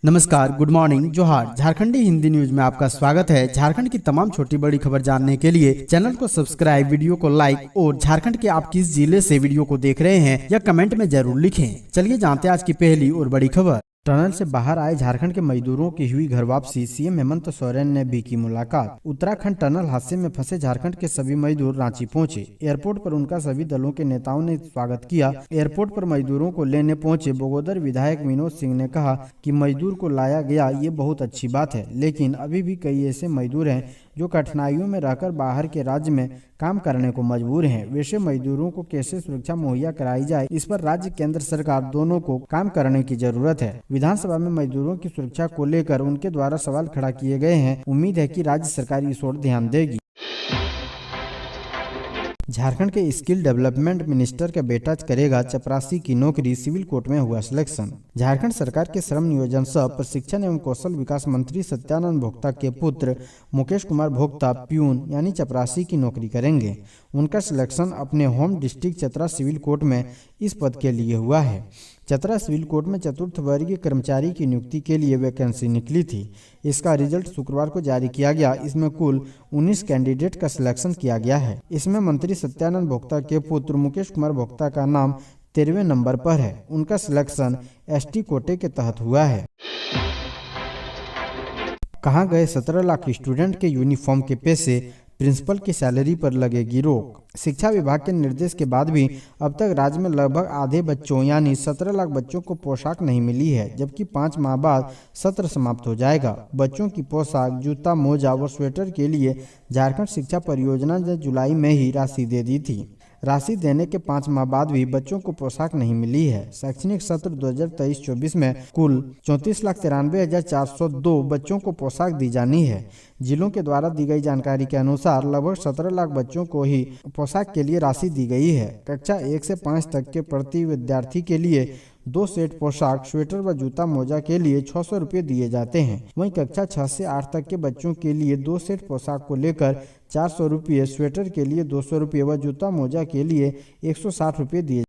नमस्कार, good morning, जोहार। झारखंडी Hindi news में आपका स्वागत है। झारखंड की तमाम छोटी बड़ी खबर जानने के लिए चैनल को सब्सक्राइब, वीडियो को लाइक और झारखंड के आप किस जिले से वीडियो को देख रहे हैं या कमेंट में जरूर लिखें। चलिए जानते हैं आज की पहली और बड़ी खबर। टनल से बाहर आए झारखंड के मजदूरों की हुई घर वापसी, सीएम हेमंत सोरेन ने भी की मुलाकात। उत्तराखंड टनल हादसे में फंसे झारखंड के सभी मजदूर रांची पहुंचे। एयरपोर्ट पर उनका सभी दलों के नेताओं ने स्वागत किया। एयरपोर्ट पर मजदूरों को लेने पहुंचे बगोदर विधायक विनोद सिंह ने कहा कि मजदूर को लाया गया ये बहुत अच्छी बात है, लेकिन अभी भी कई ऐसे मजदूर हैं जो कठिनाइयों में रहकर बाहर के राज्य में काम करने को मजबूर हैं। वैसे मजदूरों को कैसे सुरक्षा मुहैया कराई जाए, इस पर राज्य केंद्र सरकार दोनों को काम करने की जरूरत है। विधानसभा में मजदूरों की सुरक्षा को लेकर उनके द्वारा सवाल खड़ा किए गए हैं। उम्मीद है कि राज्य सरकार इस ओर ध्यान देगी। झारखंड के स्किल डेवलपमेंट मिनिस्टर का बेटा करेगा चपरासी की नौकरी, सिविल कोर्ट में हुआ सिलेक्शन। झारखंड सरकार के श्रम नियोजन सह प्रशिक्षण एवं कौशल विकास मंत्री सत्यानंद भोक्ता के पुत्र मुकेश कुमार भोक्ता प्यून यानी चपरासी की नौकरी करेंगे। उनका सिलेक्शन अपने home district Chatra civil court में इस पद के लिए हुआ है। चतरा सिविल कोर्ट में चतुर्थ वर्गीय कर्मचारी की नियुक्ति के लिए वैकेंसी निकली थी। इसका रिजल्ट शुक्रवार को जारी किया गया। इसमें कुल 19 कैंडिडेट का सिलेक्शन किया गया है। इसमें मंत्री सत्यानंद भोक्ता के पुत्र मुकेश कुमार भोक्ता का नाम 13वें नंबर पर है। उनका सिलेक्शन एसटी कोटे के तहत हुआ है। कहाँ गए 17 लाख स्टूडेंट के यूनिफॉर्म के पैसे, प्रिंसिपल की सैलरी पर लगेगी रोक। शिक्षा विभाग के निर्देश के बाद भी अब तक राज्य में लगभग आधे बच्चों यानी 17 लाख बच्चों को पोशाक नहीं मिली है, जबकि 5 माह बाद सत्र समाप्त हो जाएगा। बच्चों की पोशाक, जूता, मोजा और स्वेटर के लिए झारखंड शिक्षा परियोजना ने जुलाई में ही राशि दे दी थी। राशि देने के 5 माह बाद भी बच्चों को पोशाक नहीं मिली है। शैक्षणिक सत्र 2023-24 में कुल 34,93,402 बच्चों को पोशाक दी जानी है। जिलों के द्वारा दी गई जानकारी के अनुसार लगभग 17 लाख बच्चों को ही पोशाक के लिए राशि दी गई है। कक्षा 1 से 5 तक के प्रति विद्यार्थी के लिए 2 सेट पोशाक, स्वेटर व जूता मोजा के लिए 600 रुपये दिए जाते हैं। वहीं कक्षा 6 से 8 तक के बच्चों के लिए 2 सेट पोशाक को लेकर 400 रुपये, स्वेटर के लिए 200 रुपये व जूता मोजा के लिए 160 रुपये दिए।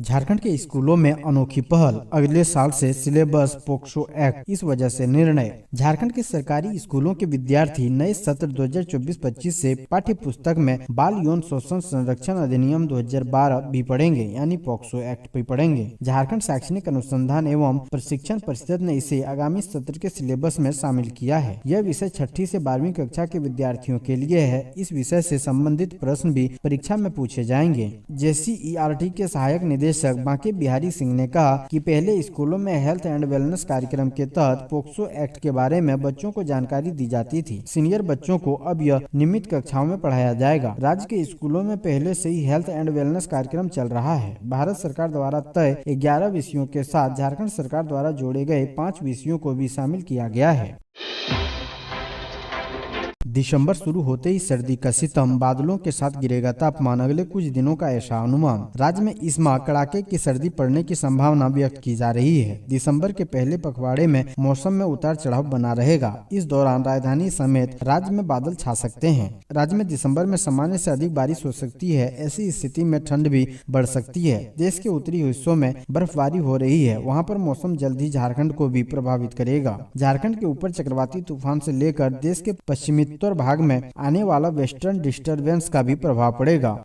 झारखंड के स्कूलों में अनोखी पहल, अगले साल से सिलेबस पोक्सो एक्ट, इस वजह से निर्णय। झारखंड के सरकारी स्कूलों के विद्यार्थी नए सत्र 2024-25 से पाठ्य पुस्तक में बाल यौन शोषण संरक्षण अधिनियम 2012 भी पढ़ेंगे, यानी पोक्सो एक्ट भी पढ़ेंगे। झारखंड शैक्षणिक अनुसंधान एवं प्रशिक्षण परिषद ने इसे आगामी सत्र के सिलेबस में शामिल किया है। यह विषय 6ठी से 12वीं कक्षा के विद्यार्थियों के लिए है। इस विषय से संबंधित प्रश्न भी परीक्षा में पूछे जाएंगे। JCERT के सहायक निदेशक बांके बिहारी सिंह ने कहा कि पहले स्कूलों में हेल्थ एंड वेलनेस कार्यक्रम के तहत पोक्सो एक्ट के बारे में बच्चों को जानकारी दी जाती थी। सीनियर बच्चों को अब यह नियमित कक्षाओं में पढ़ाया जाएगा। राज्य के स्कूलों में पहले से ही हेल्थ एंड वेलनेस कार्यक्रम चल रहा है। भारत सरकार द्वारा तय 11 विषयों के साथ झारखंड सरकार द्वारा जोड़े गए 5 विषयों को भी शामिल किया गया है। दिसंबर शुरू होते ही सर्दी का सितम, बादलों के साथ गिरेगा तापमान, अगले कुछ दिनों का ऐसा अनुमान। राज्य में इस माह कड़ाके की सर्दी पड़ने की संभावना व्यक्त की जा रही है। दिसंबर के पहले पखवाड़े में मौसम में उतार चढ़ाव बना रहेगा। इस दौरान राजधानी समेत राज्य में बादल छा सकते हैं। राज्य में दिसंबर में सामान्य से अधिक बारिश हो सकती है। ऐसी स्थिति में ठंड भी बढ़ सकती है। देश के उत्तरी हिस्सों में बर्फबारी हो रही है, वहाँ पर मौसम जल्द ही झारखंड को भी प्रभावित करेगा। झारखंड के ऊपर चक्रवाती तूफान से लेकर देश के पश्चिमी उत्तर भाग में आने वाला वेस्टर्न डिस्टरबेंस का भी प्रभाव पड़ेगा।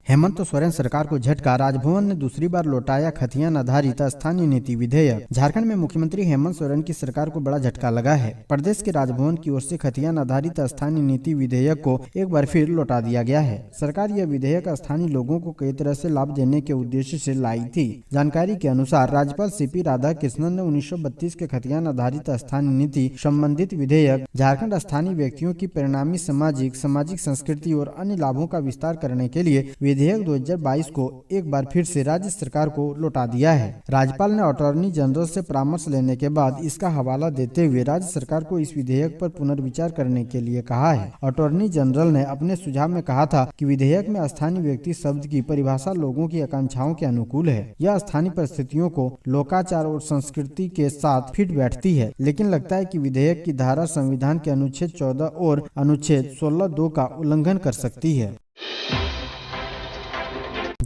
हेमंत सोरेन सरकार को झटका, राजभवन ने दूसरी बार लौटाया खतियान आधारित स्थानीय नीति विधेयक। झारखंड में मुख्यमंत्री हेमंत सोरेन की सरकार को बड़ा झटका लगा है। प्रदेश के राजभवन की ओर से खतियान आधारित स्थानीय नीति विधेयक को एक बार फिर लौटा दिया गया है। सरकार यह विधेयक स्थानीय लोगों को कई तरह से लाभ देने के उद्देश्य से लाई थी। जानकारी के अनुसार राज्यपाल CP राधाकृष्णन ने 1932 के खतियान आधारित स्थानीय नीति संबंधित विधेयक झारखंड स्थानीय व्यक्तियों की परिणामी सामाजिक संस्कृति और अन्य लाभों का विस्तार करने के लिए विधेयक 2022 को एक बार फिर से राज्य सरकार को लौटा दिया है। राज्यपाल ने अटॉर्नी जनरल से परामर्श लेने के बाद इसका हवाला देते हुए राज्य सरकार को इस विधेयक पर पुनर्विचार करने के लिए कहा है। अटॉर्नी जनरल ने अपने सुझाव में कहा था कि विधेयक में स्थानीय व्यक्ति शब्द की परिभाषा लोगों की आकांक्षाओं के अनुकूल है। यह स्थानीय परिस्थितियों को लोकाचार और संस्कृति के साथ फिट बैठती है, लेकिन लगता है कि विधेयक की धारा संविधान के अनुच्छेद 14 और अनुच्छेद 16(2) का उल्लंघन कर सकती है।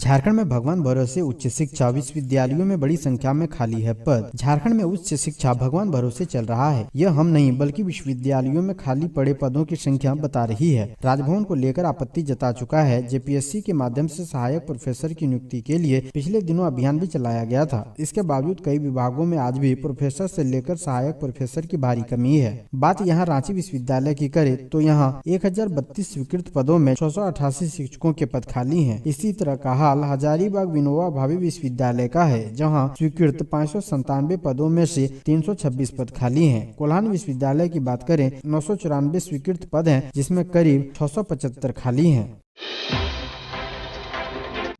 झारखंड में भगवान भरोसे उच्च शिक्षा, विश्वविद्यालयों में बड़ी संख्या में खाली है पद। झारखंड में उच्च शिक्षा भगवान भरोसे चल रहा है। यह हम नहीं बल्कि विश्वविद्यालयों में खाली पड़े पदों की संख्या बता रही है। राजभवन को लेकर आपत्ति जता चुका है। जेपीएससी के माध्यम से सहायक प्रोफेसर की नियुक्ति के लिए पिछले दिनों अभियान भी चलाया गया था। इसके बावजूद कई विभागों में आज भी प्रोफेसर से लेकर सहायक प्रोफेसर की भारी कमी है। बात यहाँ रांची विश्वविद्यालय की करे तो यहाँ 1032 स्वीकृत पदों में 688 शिक्षकों के पद खाली हैं। इसी तरह का हाल हजारीबाग विनोबा भावे विश्वविद्यालय का है, जहां स्वीकृत 597 पदों में से 326 पद खाली हैं। कोल्हान विश्वविद्यालय की बात करें 994 स्वीकृत पद हैं, जिसमें करीब 675 खाली हैं।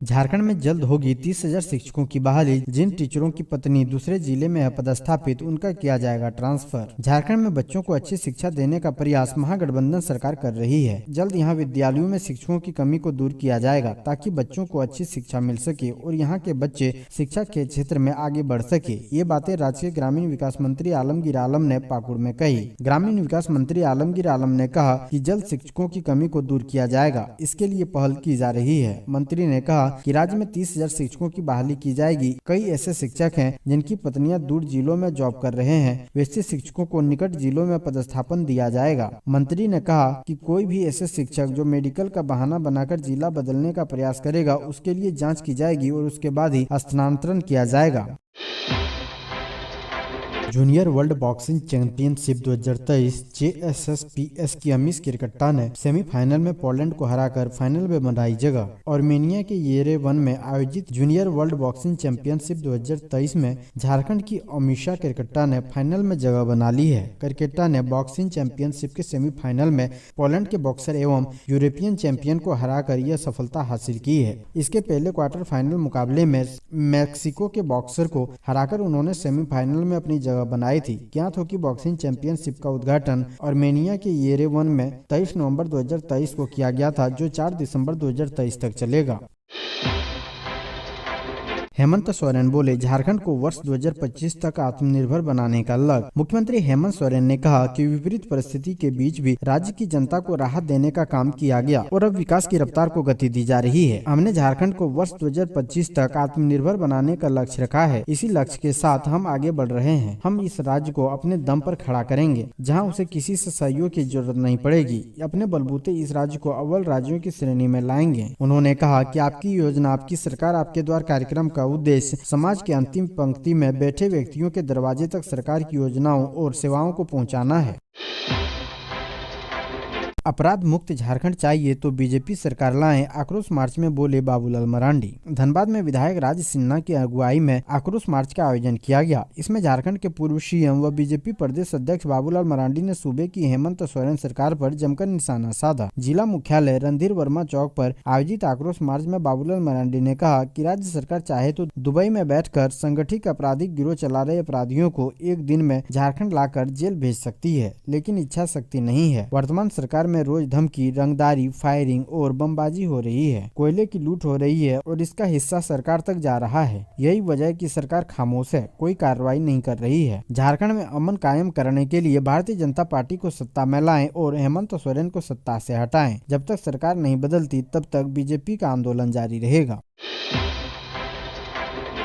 झारखंड में जल्द होगी 30,000 शिक्षकों की बहाली। जिन टीचरों की पत्नी दूसरे जिले में है पदस्थापित, उनका किया जाएगा ट्रांसफर। झारखंड में बच्चों को अच्छी शिक्षा देने का प्रयास महागठबंधन सरकार कर रही है। जल्द यहां विद्यालयों में शिक्षकों की कमी को दूर किया जाएगा, ताकि बच्चों को अच्छी शिक्षा मिल सके और यहाँ के बच्चे शिक्षा के क्षेत्र में आगे बढ़ सके। ये बातें राज्य के ग्रामीण विकास मंत्री आलमगीर आलम ने पाकुड़ में कही। ग्रामीण विकास मंत्री आलमगीर आलम ने कहा कि जल्द शिक्षकों की कमी को दूर किया जाएगा, इसके लिए पहल की जा रही है। मंत्री ने कहा कि राज्य में 30,000 शिक्षकों की बहाली की जाएगी। कई ऐसे शिक्षक हैं जिनकी पत्नियां दूर जिलों में जॉब कर रहे हैं। वैसे शिक्षकों को निकट जिलों में पदस्थापन दिया जाएगा। मंत्री ने कहा कि कोई भी ऐसे शिक्षक जो मेडिकल का बहाना बनाकर जिला बदलने का प्रयास करेगा, उसके लिए जांच की जाएगी और उसके बाद ही स्थानांतरण किया जाएगा। Junior world boxing championship 2023 JSSPS की अमीश किरकट्टा ने सेमीफाइनल में पोलैंड को हराकर फाइनल में बनाई जगह। आर्मेनिया के येरेवन में आयोजित जूनियर वर्ल्ड बॉक्सिंग चैंपियनशिप 2023 में झारखंड की अमीशा किरकट्टा ने फाइनल में जगह बना ली है। किरकट्टा ने बॉक्सिंग चैंपियनशिप के सेमीफाइनल में पोलैंड के बॉक्सर एवं यूरोपियन चैंपियन को हराकर यह सफलता हासिल की है। इसके पहले क्वार्टर फाइनल मुकाबले में मैक्सिको के बॉक्सर को हराकर उन्होंने सेमीफाइनल में अपनी जगह बनाई थी। ज्ञात हो कि बॉक्सिंग चैंपियनशिप का उद्घाटन आर्मेनिया के येरेवन में 23 नवंबर 2023 को किया गया था, जो 4 दिसंबर 2023 तक चलेगा। हेमंत सोरेन बोले, झारखंड को वर्ष 2025 तक आत्मनिर्भर बनाने का लक्ष्य। मुख्यमंत्री हेमंत सोरेन ने कहा कि विपरीत परिस्थिति के बीच भी राज्य की जनता को राहत देने का काम किया गया और अब विकास की रफ्तार को गति दी जा रही है। हमने झारखंड को वर्ष 2025 तक आत्मनिर्भर बनाने का लक्ष्य रखा है। इसी लक्ष्य के साथ हम आगे बढ़ रहे हैं। हम इस राज्य को अपने दम पर खड़ा करेंगे, जहाँ उसे किसी से सहयोग की जरूरत नहीं पड़ेगी। अपने बलबूते इस राज्य को अव्वल राज्यों की श्रेणी में लाएंगे। उन्होंने कहा कि आपकी योजना, आपकी सरकार, आपके द्वार कार्यक्रम का उद्देश्य समाज के अंतिम पंक्ति में बैठे व्यक्तियों के दरवाजे तक सरकार की योजनाओं और सेवाओं को पहुंचाना है। अपराध मुक्त झारखंड चाहिए तो बीजेपी सरकार लाएं, आक्रोश मार्च में बोले बाबूलाल मरांडी। धनबाद में विधायक राज सिन्हा की अगुवाई में आक्रोश मार्च का आयोजन किया गया। इसमें झारखंड के पूर्व सीएम व बीजेपी प्रदेश अध्यक्ष बाबूलाल मरांडी ने सूबे की हेमंत सोरेन सरकार पर जमकर निशाना साधा। जिला मुख्यालय रणधीर वर्मा चौक पर आयोजित आक्रोश मार्च में बाबूलाल मरांडी ने कहा कि राज्य सरकार चाहे तो दुबई में बैठकर संगठित आपराधिक गिरोह चला रहे अपराधियों को एक दिन में झारखंड लाकर जेल भेज सकती है, लेकिन इच्छा शक्ति नहीं है। वर्तमान सरकार में रोज धमकी, रंगदारी, फायरिंग और बमबाजी हो रही है। कोयले की लूट हो रही है और इसका हिस्सा सरकार तक जा रहा है। यही वजह है कि सरकार खामोश है, कोई कार्रवाई नहीं कर रही है। झारखंड में अमन कायम करने के लिए भारतीय जनता पार्टी को सत्ता में लाएं और हेमंत सोरेन को सत्ता से हटाएं। जब तक सरकार नहीं बदलती तब तक बीजेपी का आंदोलन जारी रहेगा।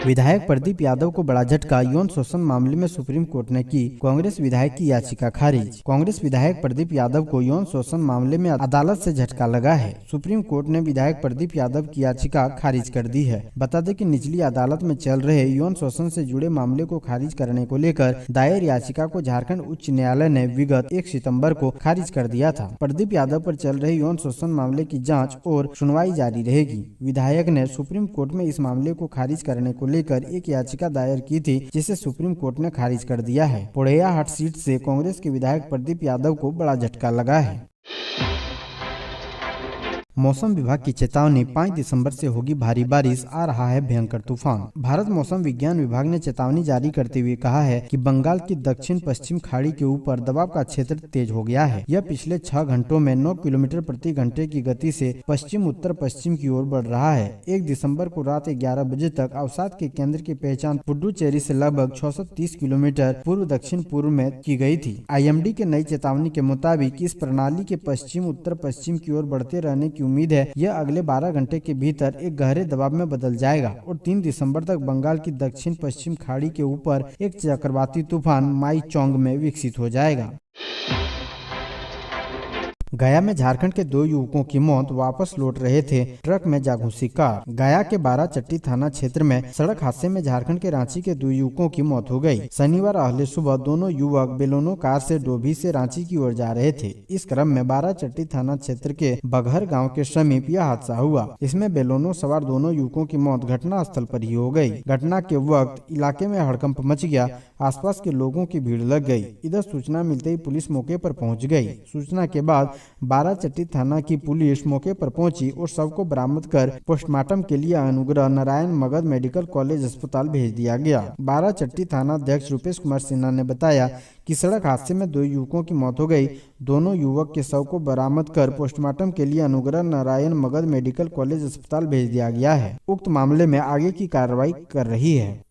विधायक प्रदीप यादव को बड़ा झटका, यौन शोषण मामले में सुप्रीम कोर्ट ने की कांग्रेस विधायक की याचिका खारिज। कांग्रेस विधायक प्रदीप यादव को यौन शोषण मामले में अदालत से झटका लगा है। सुप्रीम कोर्ट ने विधायक प्रदीप यादव की याचिका खारिज कर दी है। बता दें कि निचली अदालत में चल रहे यौन शोषण से जुड़े मामले को खारिज करने को लेकर दायर याचिका को झारखंड उच्च न्यायालय ने विगत 1 सितम्बर को खारिज कर दिया था। प्रदीप यादव पर चल रहे यौन शोषण मामले की जाँच और सुनवाई जारी रहेगी। विधायक ने सुप्रीम कोर्ट में इस मामले को खारिज करने को लेकर एक याचिका दायर की थी, जिसे सुप्रीम कोर्ट ने खारिज कर दिया है। पोड़ैयाहाट सीट से कांग्रेस के विधायक प्रदीप यादव को बड़ा झटका लगा है। मौसम विभाग की चेतावनी, 5 दिसंबर से होगी भारी बारिश, आ रहा है भयंकर तूफान। भारत मौसम विज्ञान विभाग ने चेतावनी जारी करते हुए कहा है कि बंगाल की दक्षिण पश्चिम खाड़ी के ऊपर दबाव का क्षेत्र तेज हो गया है। यह पिछले 6 घंटों में 9 किलोमीटर प्रति घंटे की गति से पश्चिम उत्तर पश्चिम की ओर बढ़ रहा है। 1 दिसंबर को रात 11 बजे तक अवसाद के केंद्र की पहचान पुडुचेरी से लगभग 630 किलोमीटर पूर्व दक्षिण पूर्व में की गई थी। IMD के नई चेतावनी के मुताबिक इस प्रणाली के पश्चिम उत्तर पश्चिम की ओर बढ़ते रहने की उम्मीद है यह अगले 12 घंटे के भीतर एक गहरे दबाव में बदल जाएगा और 3 दिसंबर तक बंगाल की दक्षिण पश्चिम खाड़ी के ऊपर एक चक्रवाती तूफान माईचोंग में विकसित हो जाएगा। गया में झारखंड के 2 युवकों की मौत, वापस लौट रहे थे ट्रक में जा घुसी कार। गया के बाराचट्टी थाना क्षेत्र में सड़क हादसे में झारखंड के रांची के 2 युवकों की मौत हो गई। शनिवार अहले सुबह दोनों युवक बेलोनो कार से डोभी से रांची की ओर जा रहे थे। इस क्रम में बाराचट्टी थाना क्षेत्र के बघर गाँव के समीप यह हादसा हुआ। इसमें बेलोनो सवार दोनों युवकों की मौत घटना स्थल पर ही हो गई। घटना के वक्त इलाके में हड़कंप मच गया, आसपास के लोगों की भीड़ लग गई। इधर सूचना मिलते ही पुलिस मौके पर पहुंच गई। सूचना के बाद बाराचट्टी थाना की पुलिस मौके पर पहुंची और शव को बरामद कर पोस्टमार्टम के लिए अनुग्रह नारायण मगध मेडिकल कॉलेज अस्पताल भेज दिया गया। बाराचट्टी थाना अध्यक्ष रूपेश कुमार सिन्हा ने बताया कि सड़क हादसे में 2 युवकों की मौत हो गई। दोनों युवक के शव को बरामद कर पोस्टमार्टम के लिए अनुग्रह नारायण मगध मेडिकल कॉलेज अस्पताल भेज दिया गया है। उक्त मामले में आगे की कार्रवाई कर रही है।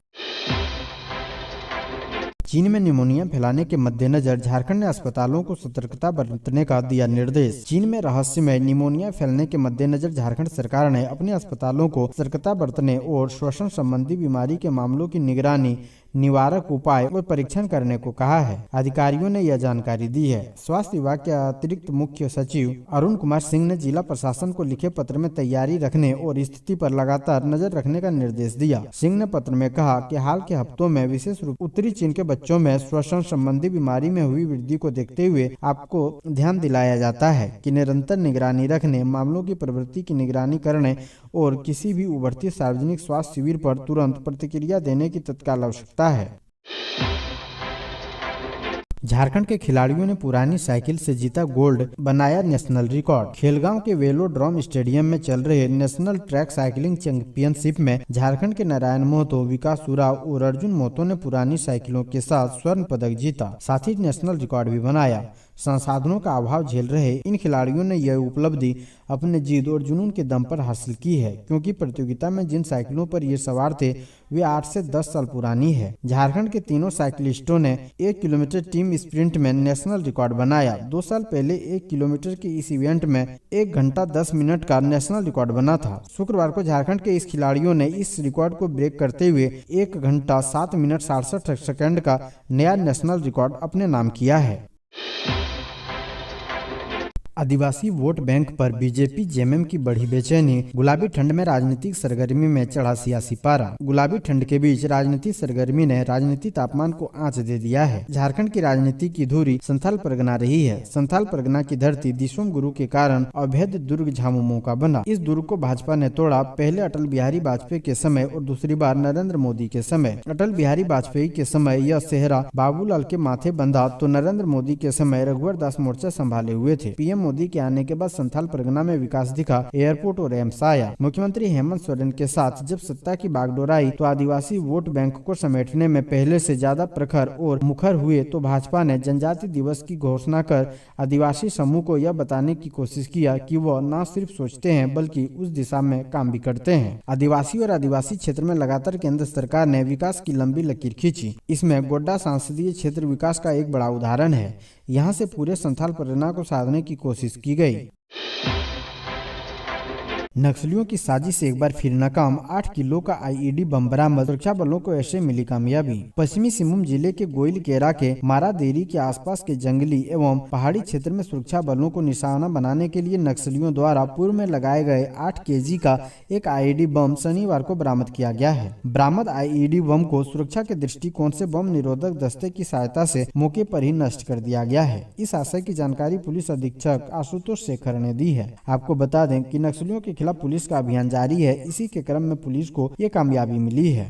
चीन में निमोनिया फैलाने के मद्देनजर झारखंड ने अस्पतालों को सतर्कता बरतने का दिया निर्देश। चीन में रहस्यमय निमोनिया फैलने के मद्देनजर झारखंड सरकार ने अपने अस्पतालों को सतर्कता बरतने और श्वसन संबंधी बीमारी के मामलों की निगरानी, निवारक उपाय और परीक्षण करने को कहा है। अधिकारियों ने यह जानकारी दी है। स्वास्थ्य विभाग के अतिरिक्त मुख्य सचिव अरुण कुमार सिंह ने जिला प्रशासन को लिखे पत्र में तैयारी रखने और स्थिति पर लगातार नजर रखने का निर्देश दिया। सिंह ने पत्र में कहा कि हाल के हफ्तों में विशेष रूप उत्तरी चीन के बच्चों में श्वसन संबंधी बीमारी में हुई वृद्धि को देखते हुए आपको ध्यान दिलाया जाता है कि निरंतर निगरानी रखने, मामलों की प्रवृत्ति की निगरानी करने और किसी भी उभरती सार्वजनिक स्वास्थ्य शिविर पर तुरंत प्रतिक्रिया देने की तत्काल आवश्यकता है। झारखंड के खिलाड़ियों ने पुरानी साइकिल से जीता गोल्ड, बनाया नेशनल रिकॉर्ड। खेलगांव के वेलोड्रोम स्टेडियम में चल रहे नेशनल ट्रैक साइकिलिंग चैंपियनशिप में झारखंड के नारायण महतो, विकास उराव और अर्जुन महतो ने पुरानी साइकिलों के साथ स्वर्ण पदक जीता, साथ ही नेशनल रिकॉर्ड भी बनाया। संसाधनों का अभाव झेल रहे इन खिलाड़ियों ने यह उपलब्धि अपने जिद और जुनून के दम पर हासिल की है, क्योंकि प्रतियोगिता में जिन साइकिलों पर ये सवार थे वे 8 से 10 साल पुरानी है। झारखंड के तीनों साइकिलिस्टों ने 1 किलोमीटर टीम स्प्रिंट में नेशनल रिकॉर्ड बनाया। 2 साल पहले 1 किलोमीटर के इस इवेंट में 1 घंटा 10 मिनट का नेशनल रिकॉर्ड बना था। शुक्रवार को झारखंड के इस खिलाड़ियों ने इस रिकॉर्ड को ब्रेक करते हुए 1 घंटा 7 मिनट 67 सेकंड का नया नेशनल रिकॉर्ड अपने नाम किया है। आदिवासी वोट बैंक पर बीजेपी जेएमएम की बढ़ी बेचैनी, गुलाबी ठंड में राजनीतिक सरगर्मी में चढ़ा सियासी पारा। गुलाबी ठंड के बीच राजनीतिक सरगर्मी ने राजनीतिक तापमान को आंच दे दिया है। झारखंड की राजनीति की धुरी संथाल परगना रही है। संथाल परगना की धरती दिशोम गुरु के कारण अवैध दुर्ग झामुमो का बना। इस दुर्ग को भाजपा ने तोड़ा, पहले अटल बिहारी वाजपेयी के समय और दूसरी बार नरेंद्र मोदी के समय। अटल बिहारी वाजपेयी के समय यह सेहरा बाबूलाल के माथे बंधा तो नरेंद्र मोदी के समय रघुवर दास मोर्चा संभाले हुए थे। पीएम मोदी के आने के बाद संथाल परगना में विकास दिखा, एयरपोर्ट और एम्स आया। मुख्यमंत्री हेमंत सोरेन के साथ जब सत्ता की बागडोर आई तो आदिवासी वोट बैंक को समेटने में पहले से ज्यादा प्रखर और मुखर हुए तो भाजपा ने जनजाति दिवस की घोषणा कर आदिवासी समूह को यह बताने की कोशिश किया कि वह न सिर्फ सोचते हैं बल्कि उस दिशा में काम भी करते हैं। आदिवासी और आदिवासी क्षेत्र में लगातार केंद्र सरकार ने विकास की लंबी लकीर खींची। इसमें गोड्डा संसदीय क्षेत्र विकास का एक बड़ा उदाहरण है। यहाँ से पूरे संथाल परगना को साधने की कोशिश की गई। नक्सलियों की साजिश से एक बार फिर नाकाम, 8 किलो का आईईडी बम बरामद, सुरक्षा बलों को ऐसे मिली कामयाबी। पश्चिमी सिंहभूम जिले के गोइलकेरा के मारादेरी के आसपास के जंगली एवं पहाड़ी क्षेत्र में सुरक्षा बलों को निशाना बनाने के लिए नक्सलियों द्वारा पूर्व में लगाए गए 8 केजी का एक आईईडी बम शनिवार को बरामद किया गया है। बरामद आईईडी बम को सुरक्षा के दृष्टिकोण से बम निरोधक दस्ते की सहायता से मौके पर ही नष्ट कर दिया गया है। इस आशय की जानकारी पुलिस अधीक्षक आशुतोष शेखर ने दी है। आपको बता दें कि नक्सलियों के खिलाफ पुलिस का अभियान जारी है। इसी के क्रम में पुलिस को ये कामयाबी मिली है।